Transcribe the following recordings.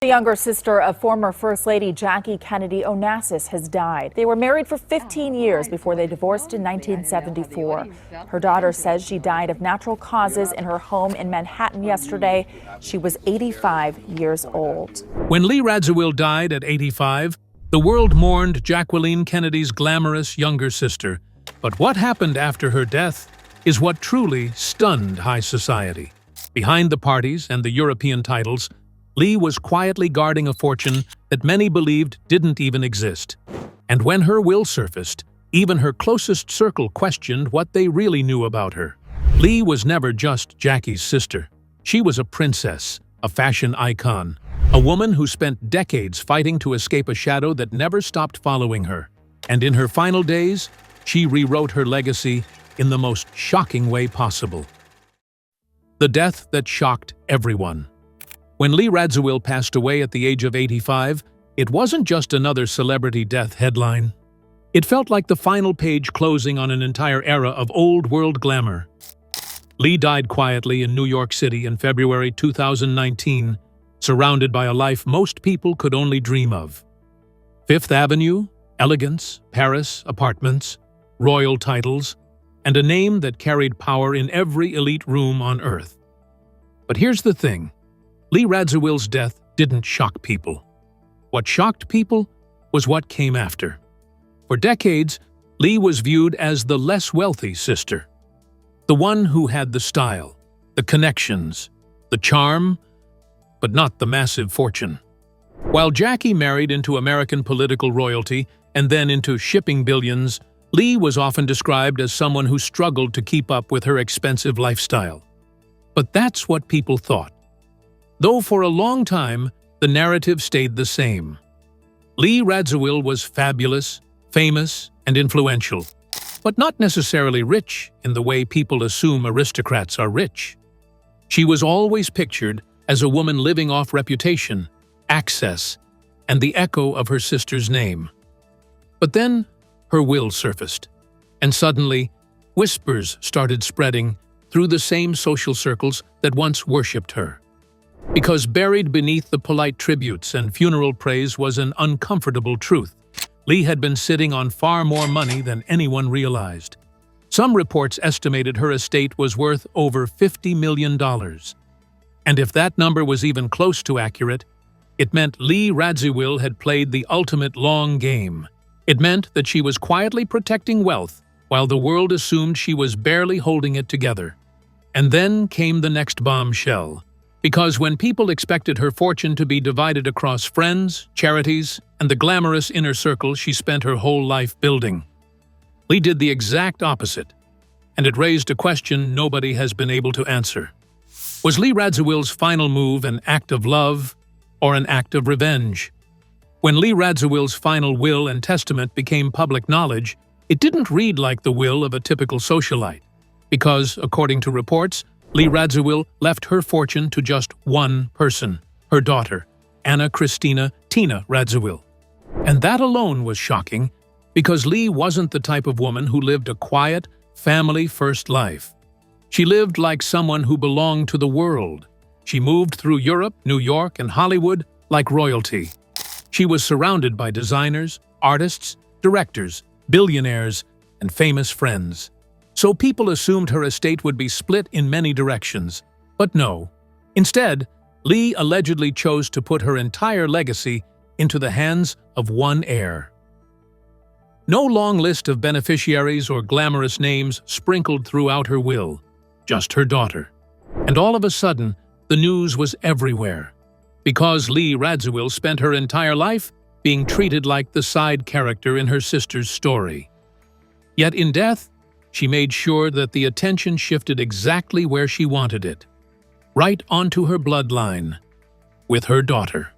The younger sister of former First Lady Jackie Kennedy, Onassis, has died. They were married for 15 years before they divorced in 1974. Her daughter says she died of natural causes in her home in Manhattan yesterday. She was 85 years old. When Lee Radziwill died at 85, the world mourned Jacqueline Kennedy's glamorous younger sister. But what happened after her death is what truly stunned high society. Behind the parties and the European titles, Lee was quietly guarding a fortune that many believed didn't even exist. And when her will surfaced, even her closest circle questioned what they really knew about her. Lee was never just Jackie's sister. She was a princess, a fashion icon, a woman who spent decades fighting to escape a shadow that never stopped following her. And in her final days, she rewrote her legacy in the most shocking way possible. The death that shocked everyone. When Lee Radziwill passed away at the age of 85, it wasn't just another celebrity death headline. It felt like the final page closing on an entire era of old-world glamour. Lee died quietly in New York City in February 2019, surrounded by a life most people could only dream of. Fifth Avenue, elegance, Paris, apartments, royal titles, and a name that carried power in every elite room on Earth. But here's the thing. Lee Radziwill's death didn't shock people. What shocked people was what came after. For decades, Lee was viewed as the less wealthy sister. The one who had the style, the connections, the charm, but not the massive fortune. While Jackie married into American political royalty and then into shipping billions, Lee was often described as someone who struggled to keep up with her expensive lifestyle. But that's what people thought. Though for a long time, the narrative stayed the same. Lee Radziwill was fabulous, famous, and influential, but not necessarily rich in the way people assume aristocrats are rich. She was always pictured as a woman living off reputation, access, and the echo of her sister's name. But then, her will surfaced, and suddenly, whispers started spreading through the same social circles that once worshipped her. Because buried beneath the polite tributes and funeral praise was an uncomfortable truth. Lee had been sitting on far more money than anyone realized. Some reports estimated her estate was worth over $50 million. And if that number was even close to accurate, it meant Lee Radziwill had played the ultimate long game. It meant that she was quietly protecting wealth while the world assumed she was barely holding it together. And then came the next bombshell. Because when people expected her fortune to be divided across friends, charities, and the glamorous inner circle she spent her whole life building, Lee did the exact opposite, and it raised a question nobody has been able to answer. Was Lee Radziwill's final move an act of love or an act of revenge? When Lee Radziwill's final will and testament became public knowledge, it didn't read like the will of a typical socialite, because, according to reports, Lee Radziwill left her fortune to just one person, her daughter, Anna Christina Tina Radziwill. And that alone was shocking, because Lee wasn't the type of woman who lived a quiet, family-first life. She lived like someone who belonged to the world. She moved through Europe, New York, and Hollywood like royalty. She was surrounded by designers, artists, directors, billionaires, and famous friends. So people assumed her estate would be split in many directions. But no. Instead, Lee allegedly chose to put her entire legacy into the hands of one heir. No long list of beneficiaries or glamorous names sprinkled throughout her will, just her daughter. And all of a sudden, the news was everywhere. Because Lee Radziwill spent her entire life being treated like the side character in her sister's story. Yet in death, she made sure that the attention shifted exactly where she wanted it, right onto her bloodline, with her daughter.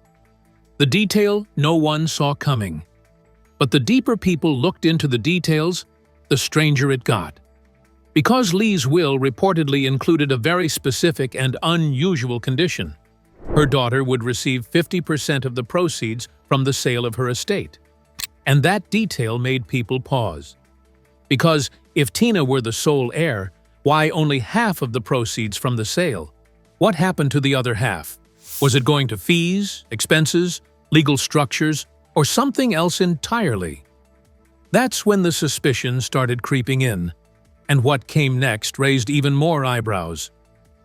The detail no one saw coming. But the deeper people looked into the details, the stranger it got. Because Lee's will reportedly included a very specific and unusual condition. Her daughter would receive 50% of the proceeds from the sale of her estate. And that detail made people pause. Because if Tina were the sole heir, why only half of the proceeds from the sale? What happened to the other half? Was it going to fees, expenses, legal structures, or something else entirely? That's when the suspicion started creeping in, and what came next raised even more eyebrows.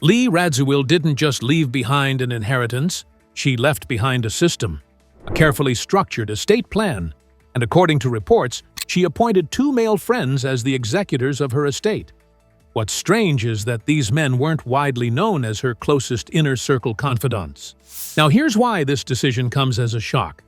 Lee Radziwill didn't just leave behind an inheritance, she left behind a system, a carefully structured estate plan, and according to reports, she appointed 2 male friends as the executors of her estate. What's strange is that these men weren't widely known as her closest inner circle confidants. Now here's why this decision comes as a shock.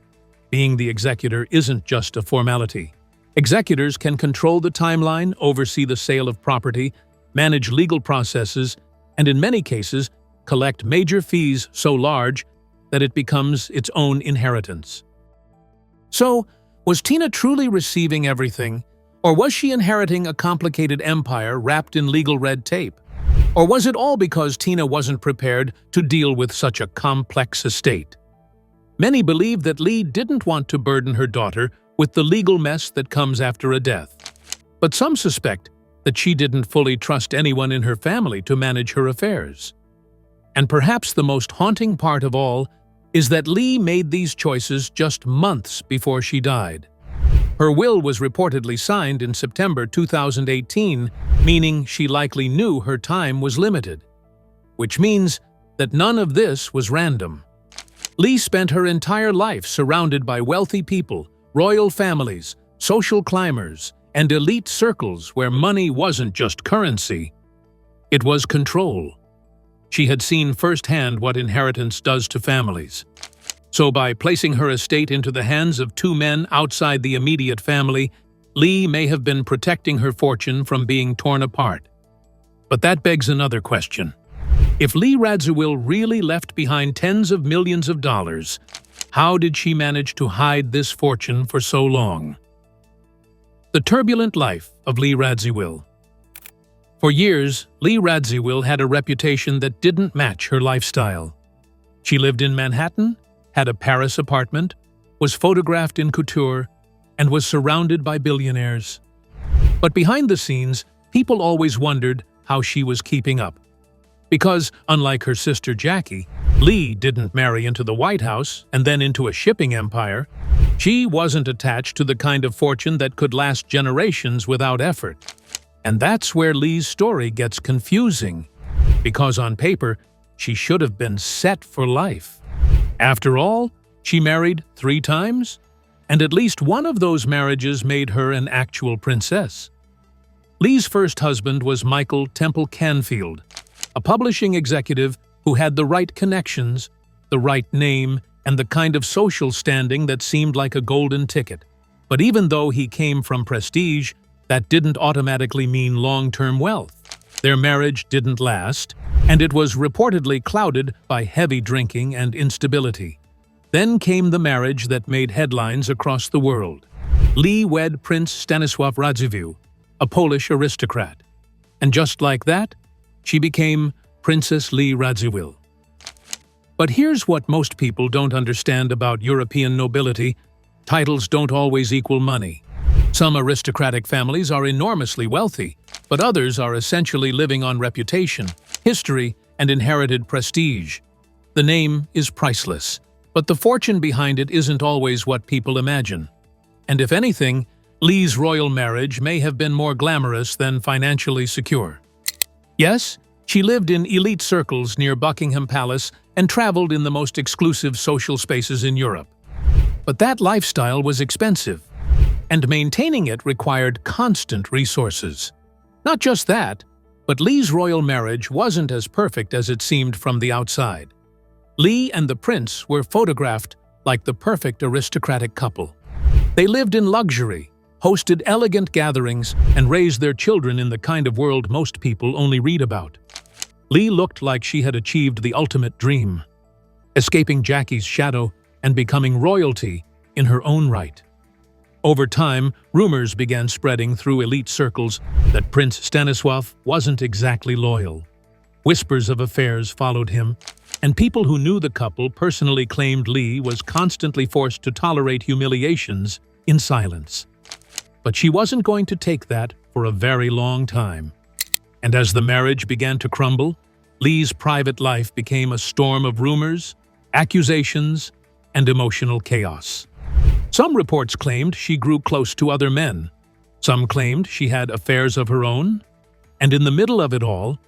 Being the executor isn't just a formality. Executors can control the timeline, oversee the sale of property, manage legal processes, and in many cases, collect major fees so large that it becomes its own inheritance. So, was Tina truly receiving everything, or was she inheriting a complicated empire wrapped in legal red tape? Or was it all because Tina wasn't prepared to deal with such a complex estate? Many believe that Lee didn't want to burden her daughter with the legal mess that comes after a death. But some suspect that she didn't fully trust anyone in her family to manage her affairs. And perhaps the most haunting part of all is that Lee made these choices just months before she died. Her will was reportedly signed in September 2018, meaning she likely knew her time was limited. Which means that none of this was random. Lee spent her entire life surrounded by wealthy people, royal families, social climbers, and elite circles where money wasn't just currency. It was control. She had seen firsthand what inheritance does to families. So by placing her estate into the hands of 2 men outside the immediate family, Lee may have been protecting her fortune from being torn apart. But that begs another question. If Lee Radziwill really left behind tens of millions of dollars, how did she manage to hide this fortune for so long? The turbulent life of Lee Radziwill. For years, Lee Radziwill had a reputation that didn't match her lifestyle. She lived in Manhattan, had a Paris apartment, was photographed in couture, and was surrounded by billionaires. But behind the scenes, people always wondered how she was keeping up. Because, unlike her sister Jackie, Lee didn't marry into the White House and then into a shipping empire. She wasn't attached to the kind of fortune that could last generations without effort. And that's where Lee's story gets confusing, because on paper, she should have been set for life. After all, she married 3 times, and at least one of those marriages made her an actual princess. Lee's first husband was Michael Temple Canfield, a publishing executive who had the right connections, the right name, and the kind of social standing that seemed like a golden ticket. But even though he came from prestige, that didn't automatically mean long-term wealth. Their marriage didn't last, and it was reportedly clouded by heavy drinking and instability. Then came the marriage that made headlines across the world. Lee wed Prince Stanisław Radziwill, a Polish aristocrat. And just like that, she became Princess Lee Radziwill. But here's what most people don't understand about European nobility: titles don't always equal money. Some aristocratic families are enormously wealthy, but others are essentially living on reputation, history, and inherited prestige. The name is priceless, but the fortune behind it isn't always what people imagine. And if anything, Lee's royal marriage may have been more glamorous than financially secure. Yes, she lived in elite circles near Buckingham Palace and traveled in the most exclusive social spaces in Europe. But that lifestyle was expensive, and maintaining it required constant resources. Not just that, but Lee's royal marriage wasn't as perfect as it seemed from the outside. Lee and the prince were photographed like the perfect aristocratic couple. They lived in luxury, hosted elegant gatherings, and raised their children in the kind of world most people only read about. Lee looked like she had achieved the ultimate dream, escaping Jackie's shadow and becoming royalty in her own right. Over time, rumors began spreading through elite circles that Prince Stanisław wasn't exactly loyal. Whispers of affairs followed him, and people who knew the couple personally claimed Lee was constantly forced to tolerate humiliations in silence. But she wasn't going to take that for a very long time. And as the marriage began to crumble, Lee's private life became a storm of rumors, accusations, and emotional chaos. Some reports claimed she grew close to other men. Some claimed she had affairs of her own. And in the middle of it all,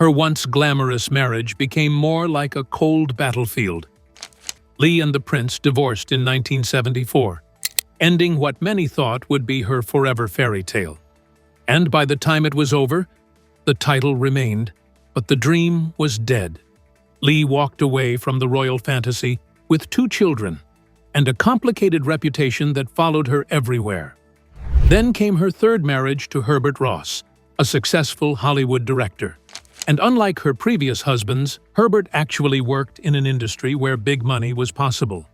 her once glamorous marriage became more like a cold battlefield. Lee and the prince divorced in 1974, ending what many thought would be her forever fairy tale. And by the time it was over, the title remained, but the dream was dead. Lee walked away from the royal fantasy with 2 children and a complicated reputation that followed her everywhere. Then came her third marriage to Herbert Ross, a successful Hollywood director. And unlike her previous husbands, Herbert actually worked in an industry where big money was possible.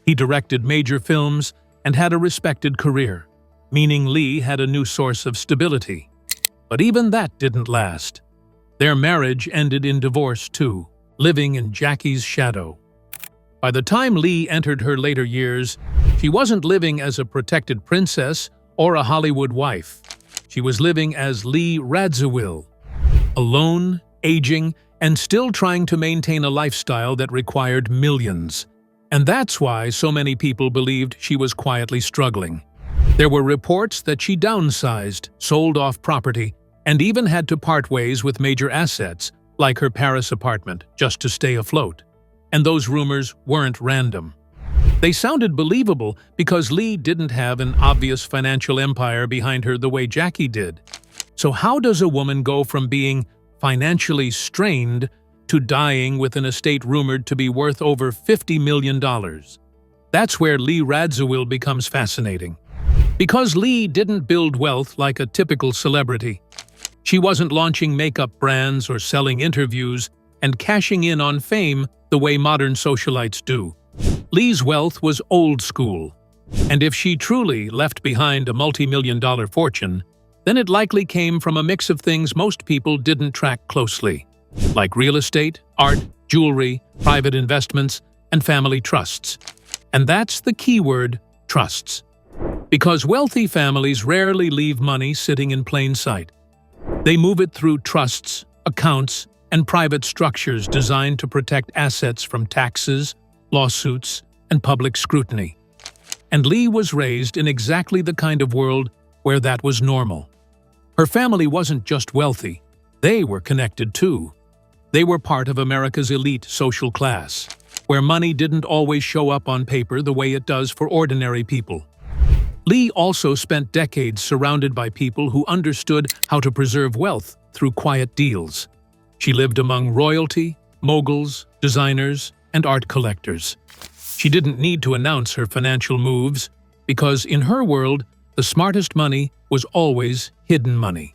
He directed major films and had a respected career, meaning Lee had a new source of stability. But even that didn't last. Their marriage ended in divorce too, living in Jackie's shadow. By the time Lee entered her later years, she wasn't living as a protected princess or a Hollywood wife. She was living as Lee Radziwill, alone, aging, and still trying to maintain a lifestyle that required millions. And that's why so many people believed she was quietly struggling. There were reports that she downsized, sold off property, and even had to part ways with major assets, like her Paris apartment, just to stay afloat. And those rumors weren't random. They sounded believable because Lee didn't have an obvious financial empire behind her the way Jackie did. So how does a woman go from being financially strained to dying with an estate rumored to be worth over $50 million? That's where Lee Radziwill becomes fascinating. Because Lee didn't build wealth like a typical celebrity. She wasn't launching makeup brands or selling interviews and cashing in on fame the way modern socialites do. Lee's wealth was old school, and if she truly left behind a multi-million-dollar fortune, then it likely came from a mix of things most people didn't track closely, like real estate, art, jewelry, private investments, and family trusts. And that's the key word, trusts. Because wealthy families rarely leave money sitting in plain sight. They move it through trusts, accounts, and private structures designed to protect assets from taxes, lawsuits, and public scrutiny. And Lee was raised in exactly the kind of world where that was normal. Her family wasn't just wealthy, they were connected too. They were part of America's elite social class, where money didn't always show up on paper the way it does for ordinary people. Lee also spent decades surrounded by people who understood how to preserve wealth through quiet deals. She lived among royalty, moguls, designers, and art collectors. She didn't need to announce her financial moves because in her world, the smartest money was always hidden money.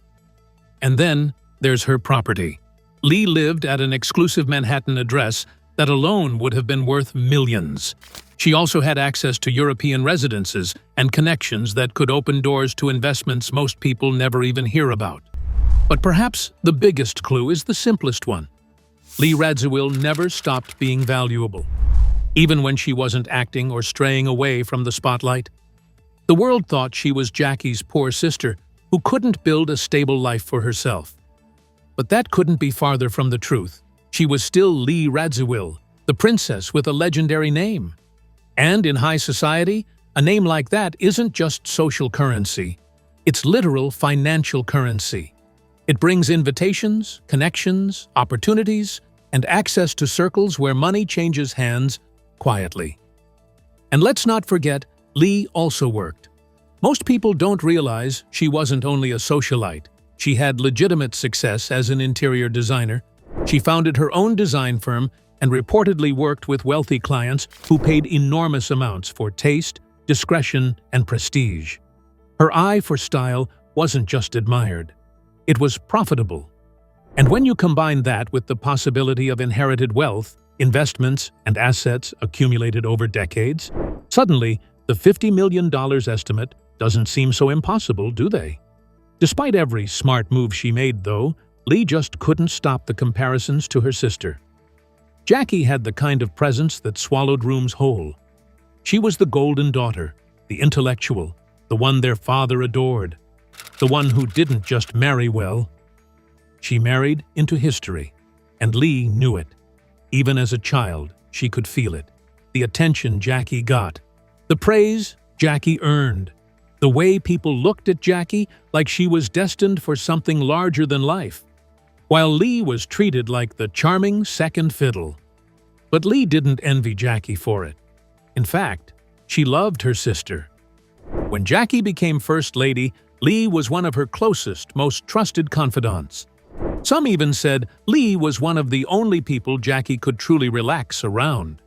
And then there's her property. Lee lived at an exclusive Manhattan address that alone would have been worth millions. She also had access to European residences and connections that could open doors to investments most people never even hear about. But perhaps the biggest clue is the simplest one. Lee Radziwill never stopped being valuable, even when she wasn't acting or straying away from the spotlight. The world thought she was Jackie's poor sister who couldn't build a stable life for herself. But that couldn't be farther from the truth. She was still Lee Radziwill, the princess with a legendary name. And in high society, a name like that isn't just social currency. It's literal financial currency. It brings invitations, connections, opportunities, and access to circles where money changes hands quietly. And let's not forget, Lee also worked. Most people don't realize she wasn't only a socialite. She had legitimate success as an interior designer. She founded her own design firm and reportedly worked with wealthy clients who paid enormous amounts for taste, discretion, and prestige. Her eye for style wasn't just admired. It was profitable. And when you combine that with the possibility of inherited wealth, investments, and assets accumulated over decades, suddenly the $50 million estimate doesn't seem so impossible, do they? Despite every smart move she made, though, Lee just couldn't stop the comparisons to her sister. Jackie had the kind of presence that swallowed rooms whole. She was the golden daughter, the intellectual, the one their father adored, the one who didn't just marry well. She married into history, and Lee knew it. Even as a child, she could feel it. The attention Jackie got. The praise Jackie earned. The way people looked at Jackie like she was destined for something larger than life, while Lee was treated like the charming second fiddle. But Lee didn't envy Jackie for it. In fact, she loved her sister. When Jackie became First Lady, Lee was one of her closest, most trusted confidants. Some even said Lee was one of the only people Jackie could truly relax around.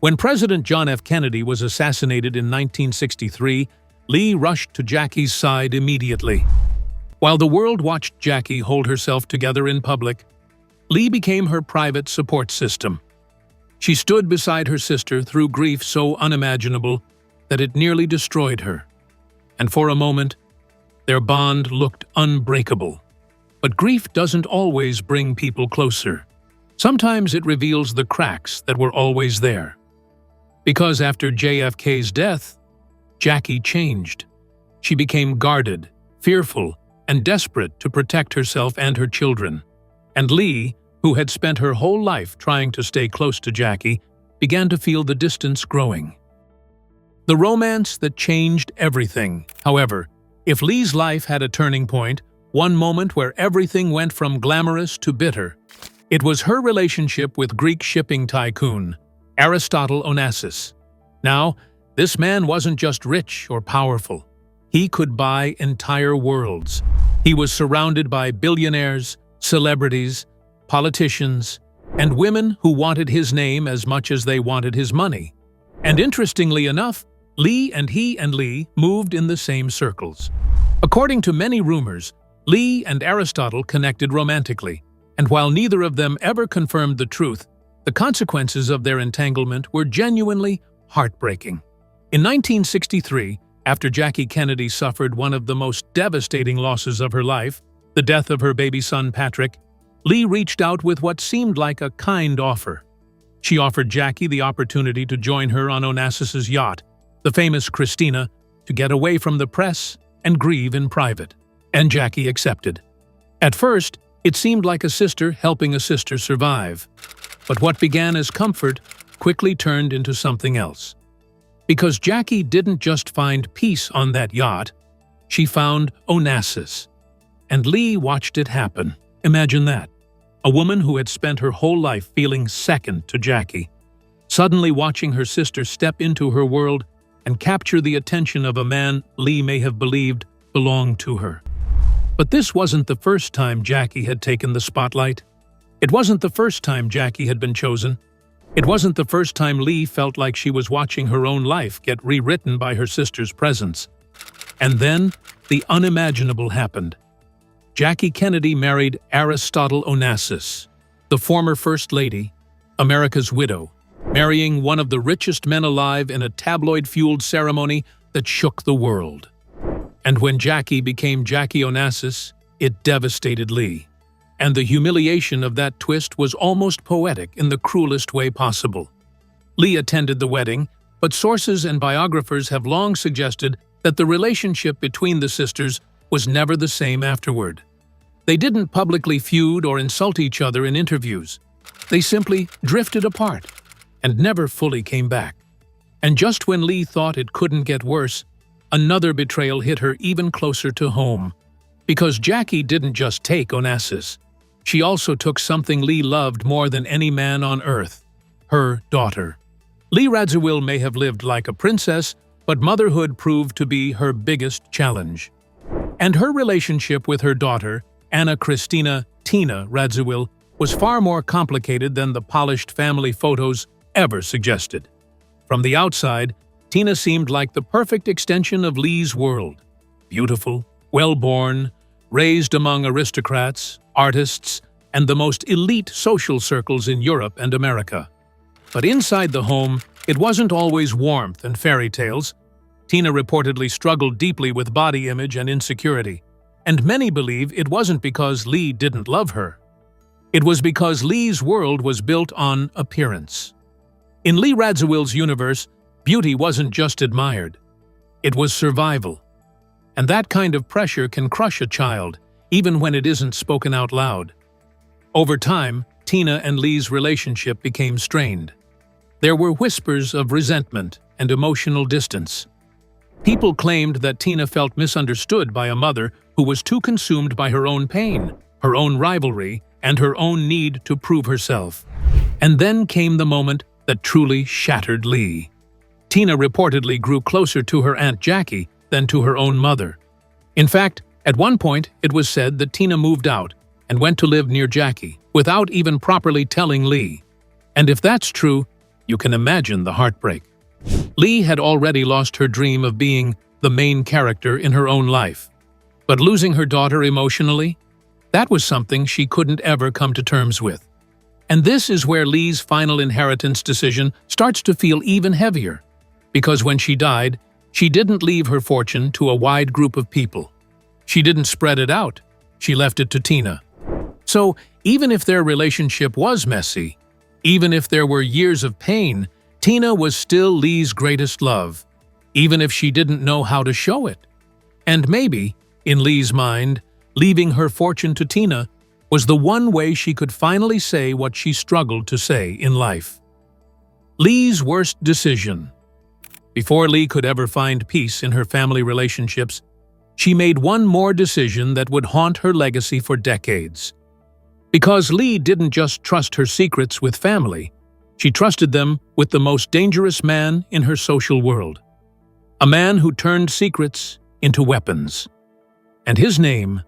When President John F. Kennedy was assassinated in 1963, Lee rushed to Jackie's side immediately. While the world watched Jackie hold herself together in public, Lee became her private support system. She stood beside her sister through grief so unimaginable that it nearly destroyed her. And for a moment, their bond looked unbreakable. But grief doesn't always bring people closer. Sometimes it reveals the cracks that were always there. Because after JFK's death, Jackie changed. She became guarded, fearful, and desperate to protect herself and her children. And Lee, who had spent her whole life trying to stay close to Jackie, began to feel the distance growing. The romance that changed everything. However, if Lee's life had a turning point, one moment where everything went from glamorous to bitter, it was her relationship with Greek shipping tycoon Aristotle Onassis. Now, this man wasn't just rich or powerful. He could buy entire worlds. He was surrounded by billionaires, celebrities, politicians, and women who wanted his name as much as they wanted his money. And interestingly enough, Lee and Lee moved in the same circles. According to many rumors, Lee and Aristotle connected romantically, and while neither of them ever confirmed the truth, the consequences of their entanglement were genuinely heartbreaking. In 1963, after Jackie Kennedy suffered one of the most devastating losses of her life, the death of her baby son Patrick, Lee reached out with what seemed like a kind offer. She offered Jackie the opportunity to join her on Onassis's yacht, the famous Christina, to get away from the press and grieve in private. And Jackie accepted. At first, it seemed like a sister helping a sister survive. But what began as comfort quickly turned into something else. Because Jackie didn't just find peace on that yacht, she found Onassis. And Lee watched it happen. Imagine that. A woman who had spent her whole life feeling second to Jackie, suddenly watching her sister step into her world and capture the attention of a man Lee may have believed belonged to her. But this wasn't the first time Jackie had taken the spotlight. It wasn't the first time Jackie had been chosen. It wasn't the first time Lee felt like she was watching her own life get rewritten by her sister's presence. And then, the unimaginable happened. Jackie Kennedy married Aristotle Onassis, the former First Lady, America's widow, marrying one of the richest men alive in a tabloid-fueled ceremony that shook the world. And when Jackie became Jackie Onassis, it devastated Lee. And the humiliation of that twist was almost poetic in the cruelest way possible. Lee attended the wedding, but sources and biographers have long suggested that the relationship between the sisters was never the same afterward. They didn't publicly feud or insult each other in interviews. They simply drifted apart and never fully came back. And just when Lee thought it couldn't get worse, another betrayal hit her even closer to home. Because Jackie didn't just take Onassis. She also took something Lee loved more than any man on earth, her daughter. Lee Radziwill may have lived like a princess, but motherhood proved to be her biggest challenge. And her relationship with her daughter, Anna Christina Tina Radziwill, was far more complicated than the polished family photos ever suggested. From the outside, Tina seemed like the perfect extension of Lee's world. Beautiful, well-born, raised among aristocrats, artists, and the most elite social circles in Europe and America. But inside the home, it wasn't always warmth and fairy tales. Tina reportedly struggled deeply with body image and insecurity, and many believe it wasn't because Lee didn't love her. It was because Lee's world was built on appearance. In Lee Radziwill's universe, beauty wasn't just admired. It was survival. And that kind of pressure can crush a child, even when it isn't spoken out loud. Over time, Tina and Lee's relationship became strained. there were whispers of resentment and emotional distance. People claimed that Tina felt misunderstood by a mother who was too consumed by her own pain, her own rivalry, and her own need to prove herself. And then came the moment that truly shattered Lee. Tina reportedly grew closer to her Aunt Jackie than to her own mother. In fact, at one point, it was said that Tina moved out and went to live near Jackie without even properly telling Lee. And if that's true, you can imagine the heartbreak. Lee had already lost her dream of being the main character in her own life. But losing her daughter emotionally, that was something she couldn't ever come to terms with. And this is where Lee's final inheritance decision starts to feel even heavier. Because when she died, she didn't leave her fortune to a wide group of people. She didn't spread it out. She left it to Tina. So, even if their relationship was messy, even if there were years of pain, Tina was still Lee's greatest love, even if she didn't know how to show it. And maybe, in Lee's mind, leaving her fortune to Tina was the one way she could finally say what she struggled to say in life. Lee's worst decision. Before Lee could ever find peace in her family relationships, she made one more decision that would haunt her legacy for decades. Because Lee didn't just trust her secrets with family, she trusted them with the most dangerous man in her social world. A man who turned secrets into weapons. And his name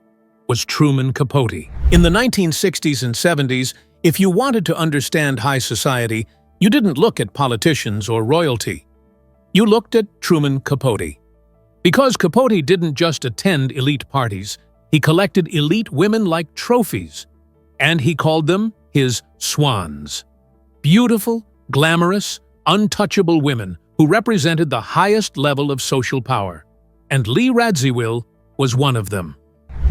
was Truman Capote. In the 1960s and 70s, if you wanted to understand high society, you didn't look at politicians or royalty. You looked at Truman Capote. Because Capote didn't just attend elite parties, he collected elite women like trophies, and he called them his swans. Beautiful, glamorous, untouchable women who represented the highest level of social power. And Lee Radziwill was one of them.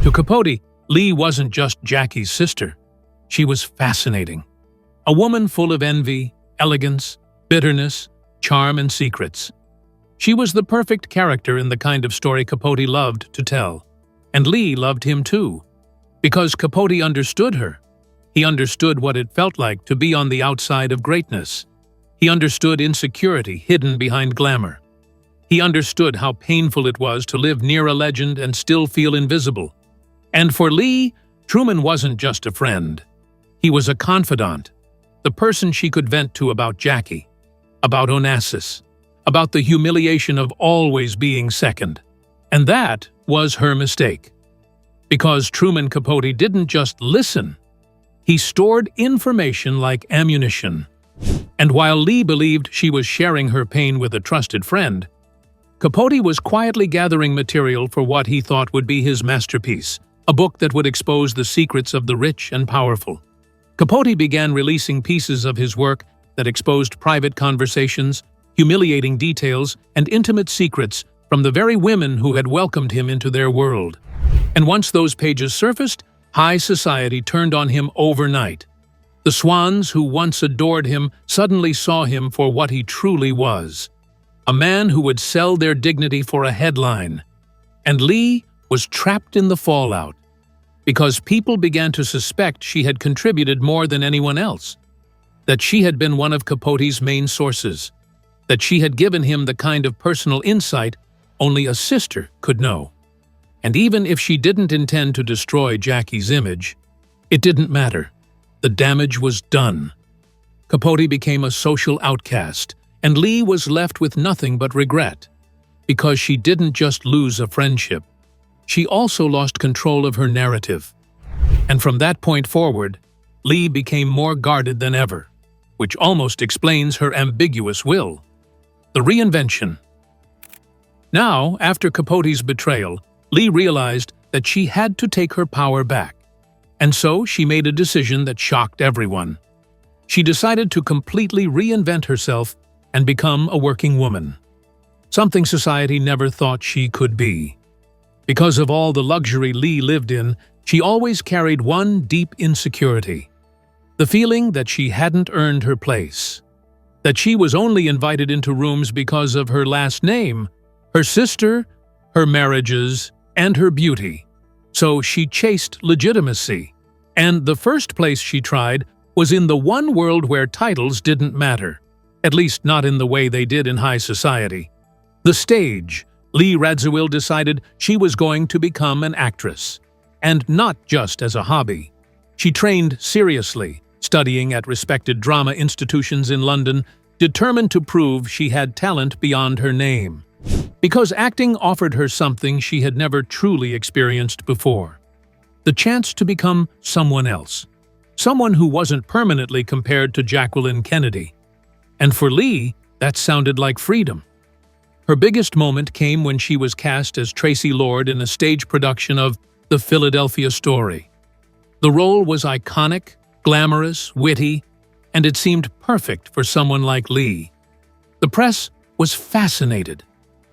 To Capote, Lee wasn't just Jackie's sister. She was fascinating. A woman full of envy, elegance, bitterness, charm, and secrets. She was the perfect character in the kind of story Capote loved to tell. And Lee loved him too. Because Capote understood her. He understood what it felt like to be on the outside of greatness. He understood insecurity hidden behind glamour. He understood how painful it was to live near a legend and still feel invisible. And for Lee, Truman wasn't just a friend. He was a confidant, the person she could vent to about Jackie, about Onassis, about the humiliation of always being second. And that was her mistake. Because Truman Capote didn't just listen, he stored information like ammunition. And while Lee believed she was sharing her pain with a trusted friend, Capote was quietly gathering material for what he thought would be his masterpiece, a book that would expose the secrets of the rich and powerful. Capote began releasing pieces of his work that exposed private conversations, humiliating details, and intimate secrets from the very women who had welcomed him into their world. And once those pages surfaced, high society turned on him overnight. The swans who once adored him suddenly saw him for what he truly was. A man who would sell their dignity for a headline. And Lee was trapped in the fallout. Because people began to suspect she had contributed more than anyone else. That she had been one of Capote's main sources. That she had given him the kind of personal insight only a sister could know. And even if she didn't intend to destroy Jackie's image, it didn't matter. The damage was done. Capote became a social outcast, and Lee was left with nothing but regret. Because she didn't just lose a friendship, she also lost control of her narrative. And from that point forward, Lee became more guarded than ever, which almost explains her ambiguous will. The Reinvention. Now, after Capote's betrayal, Lee realized that she had to take her power back. And so she made a decision that shocked everyone. She decided to completely reinvent herself and become a working woman. Something society never thought she could be. Because of all the luxury Lee lived in, she always carried one deep insecurity. The feeling that she hadn't earned her place. That she was only invited into rooms because of her last name, her sister, her marriages, and her beauty. So she chased legitimacy. And the first place she tried was in the one world where titles didn't matter. at least not in the way they did in high society. The stage. Lee Radziwill decided she was going to become an actress, and not just as a hobby. She trained seriously, studying at respected drama institutions in London, determined to prove she had talent beyond her name. Because acting offered her something she had never truly experienced before. The chance to become someone else. Someone who wasn't permanently compared to Jacqueline Kennedy. And for Lee, that sounded like freedom. Her biggest moment came when she was cast as Tracy Lord in a stage production of The Philadelphia Story. The role was iconic, glamorous, witty, and it seemed perfect for someone like Lee. The press was fascinated,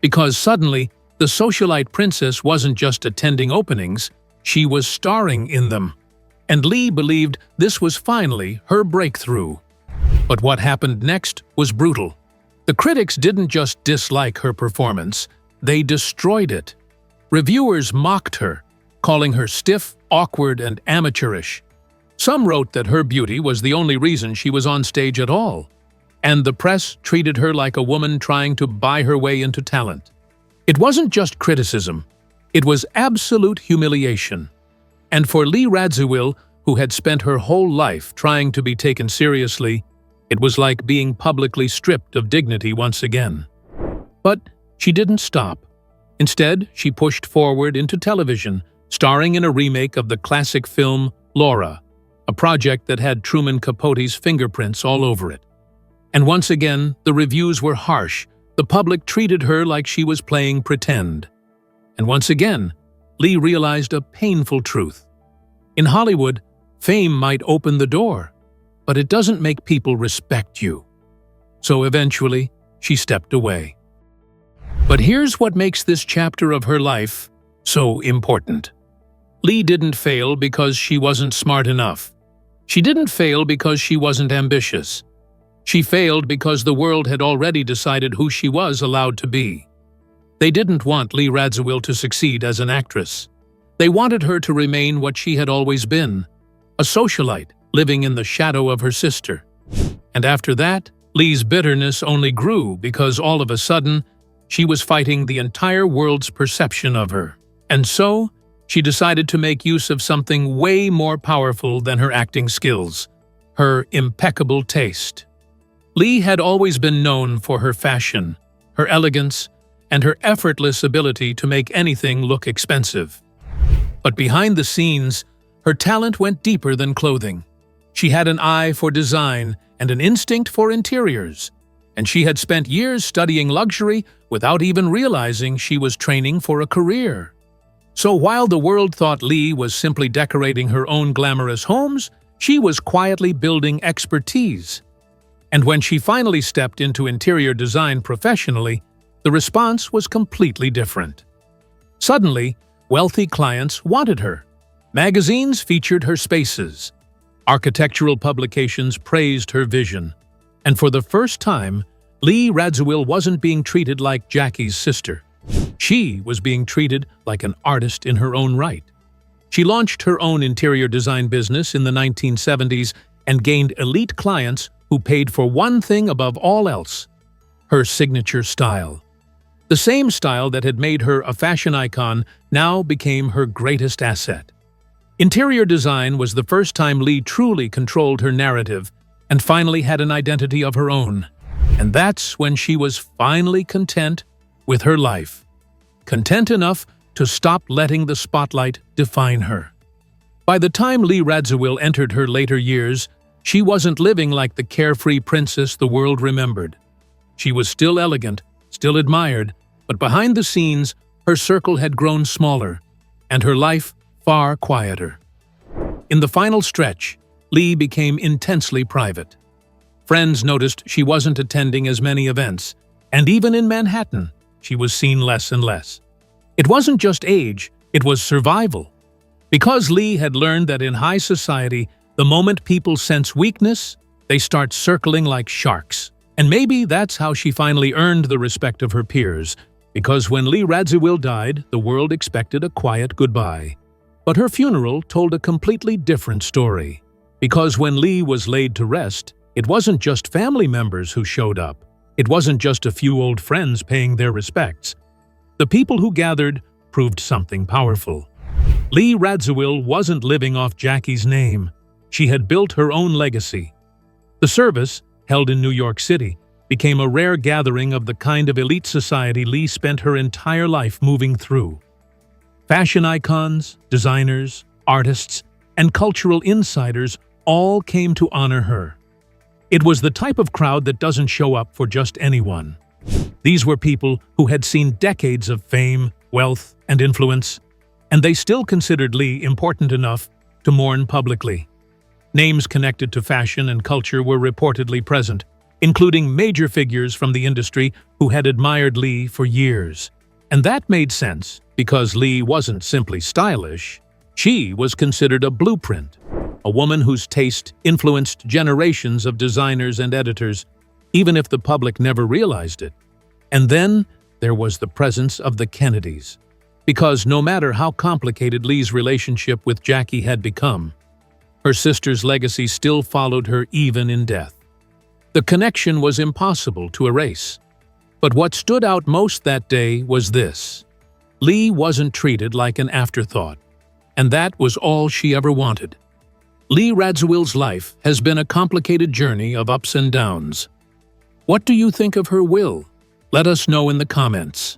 because suddenly the socialite princess wasn't just attending openings, she was starring in them. And Lee believed this was finally her breakthrough. But what happened next was brutal. The critics didn't just dislike her performance, they destroyed it. Reviewers mocked her, calling her stiff, awkward, and amateurish. Some wrote that her beauty was the only reason she was on stage at all, and the press treated her like a woman trying to buy her way into talent. It wasn't just criticism, it was absolute humiliation. And for Lee Radziwill, who had spent her whole life trying to be taken seriously, it was like being publicly stripped of dignity once again. But she didn't stop. Instead, she pushed forward into television, starring in a remake of the classic film Laura, a project that had Truman Capote's fingerprints all over it. And once again, the reviews were harsh. The public treated her like she was playing pretend. And once again, Lee realized a painful truth. In Hollywood, fame might open the door, but it doesn't make people respect you. So eventually, she stepped away. But here's what makes this chapter of her life so important. Lee didn't fail because she wasn't smart enough. She didn't fail because she wasn't ambitious. She failed because the world had already decided who she was allowed to be. They didn't want Lee Radziwill to succeed as an actress. They wanted her to remain what she had always been, a socialite living in the shadow of her sister. And after that, Lee's bitterness only grew because all of a sudden, she was fighting the entire world's perception of her. And so, she decided to make use of something way more powerful than her acting skills, her impeccable taste. Lee had always been known for her fashion, her elegance, and her effortless ability to make anything look expensive. But behind the scenes, her talent went deeper than clothing. She had an eye for design and an instinct for interiors, and she had spent years studying luxury without even realizing she was training for a career. So while the world thought Lee was simply decorating her own glamorous homes, she was quietly building expertise. And when she finally stepped into interior design professionally, the response was completely different. Suddenly, wealthy clients wanted her. Magazines featured her spaces. Architectural publications praised her vision. And for the first time, Lee Radziwill wasn't being treated like Jackie's sister. She was being treated like an artist in her own right. She launched her own interior design business in the 1970s and gained elite clients who paid for one thing above all else: her signature style. The same style that had made her a fashion icon now became her greatest asset. Interior design was the first time Lee truly controlled her narrative and finally had an identity of her own. And that's when she was finally content with her life. Content enough to stop letting the spotlight define her. By the time Lee Radziwill entered her later years, she wasn't living like the carefree princess the world remembered. She was still elegant, still admired, but behind the scenes, her circle had grown smaller, and her life far quieter. In the final stretch, Lee became intensely private. Friends noticed she wasn't attending as many events, and even in Manhattan, she was seen less and less. It wasn't just age, it was survival. Because Lee had learned that in high society, the moment people sense weakness, they start circling like sharks. And maybe that's how she finally earned the respect of her peers, because when Lee Radziwill died, the world expected a quiet goodbye. But her funeral told a completely different story. Because when Lee was laid to rest, It wasn't just family members who showed up. It wasn't just a few old friends paying their respects. The people who gathered proved something powerful. Lee Radziwill wasn't living off Jackie's name. She had built her own legacy. The service, held in New York City, became a rare gathering of the kind of elite society Lee spent her entire life moving through. Fashion icons, designers, artists, and cultural insiders all came to honor her. It was the type of crowd that doesn't show up for just anyone. These were people who had seen decades of fame, wealth, and influence, and they still considered Lee important enough to mourn publicly. Names connected to fashion and culture were reportedly present, including major figures from the industry who had admired Lee for years. And that made sense, because Lee wasn't simply stylish. She was considered a blueprint, a woman whose taste influenced generations of designers and editors, even if the public never realized it. And then there was the presence of the Kennedys, because no matter how complicated Lee's relationship with Jackie had become, her sister's legacy still followed her even in death. The connection was impossible to erase. But what stood out most that day was this: Lee wasn't treated like an afterthought, and that was all she ever wanted. Lee Radziwill's life has been a complicated journey of ups and downs. What do you think of her will? Let us know in the comments.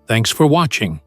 Thanks for watching.